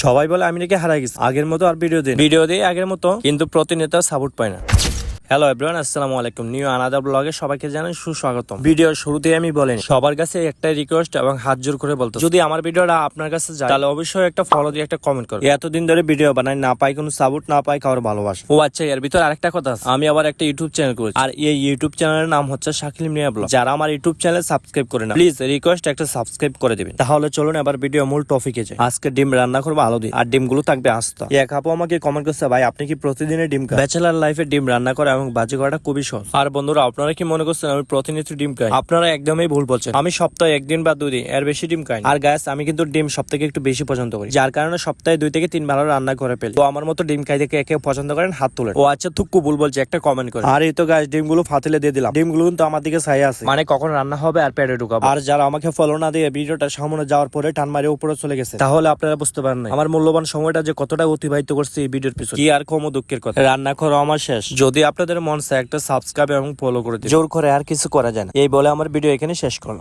সবাই বলে আমি নাকি হারাই গেছি, আগের মতো আর ভিডিও দিই আগের মতো, কিন্তু প্রতিনিয়ত সাপোর্ট পাই না। হ্যালো এভরিওয়ান, আসসালামু আলাইকুম। নিউ আনাদার ব্লগে সবাইকে জানাই সুস্বাগতম। ভিডিওর শুরুতেই আমি বলেন সবার কাছে একটাই রিকোয়েস্ট এবং হাত জোর করে বলতে, যদি আমার ভিডিওটা আপনার কাছে যায় তাহলে অবশ্যই একটা ফলো দিয়ে একটা কমেন্ট করুন। এতদিন ধরে ভিডিও বানাই, না পাই কোনো সাপোর্ট, না পাই কারোর ভালোবাসা। ও আচ্ছা, এর ভিতর আরেকটা কথা আছে, আমি আবার একটা ইউটিউব চ্যানেল করেছি, আর এই ইউটিউব চ্যানেলের নাম হচ্ছে শাকিল মিয়া ব্লগ। যারা আমার ইউটিউব চ্যানেল সাবস্ক্রাইব করে না, প্লিজ রিকোয়েস্ট একটা সাবস্ক্রাইব করে দিবেন। তাহলে চলুন এবার ভিডিও মূল টপিকে যাই। আজকে ডিম রান্না করবো আলু দিয়ে, আর ডিমগুলো থাকবে আস্ত। এক আপু আমাকে কমেন্ট করছে, ভাই আপনি কি প্রতিদিনের ডিম খান? ব্যাচেলার লাইফে ডিম রান্না করা এবং বাজি করাটা খুবই সহজ। আর বন্ধুরা, আপনারা কি মনে করছেন আমি প্রতিনিয়ত ডিম খাই? আপনারা একদমই ভুল বলছেন। আমি সপ্তাহে একদিন বা 2 দিন এর বেশি ডিম খাই। আর গাইস, আমি কিন্তু ডিম সবথেকে একটু বেশি পছন্দ করি, যার কারণে সপ্তাহে 2 থেকে 3 বার রান্না করে ফেলি। তো আমার মতো ডিম খাইতে কে পছন্দ করেন হাত তুলেন। ও আচ্ছা, থুকু ভুল বলছে, একটা কমেন্ট করে। আর এই তো গাইস, ডিমগুলো ফাতিলে দিয়ে দিলাম। ডিমগুলো কিন্তু আমার দিকে ছাই আছে, মানে কখন রান্না হবে আর পেটে ঢুকাবো। আর যারা আমাকে ফলো না দিয়ে ভিডিওটা সামনে যাওয়ার পরে টান মারিয়ে উপরে চলে গেছে, তাহলে আপনারা বুঝতে পারেন না আমার মূল্যবান সময়টা যে কতটা অতিবাহিত করছে এই ভিডিওর পিছনে। কি আর কম দুঃখের কথা, রান্না করা আমার শেষ। যদি আপনাদের মন চায় একটা সাবস্ক্রাইব এবং ফলো করে দিন, জোর করে আর কিছু করা যায় না। এই বলে আমার ভিডিও এখানে শেষ করলাম।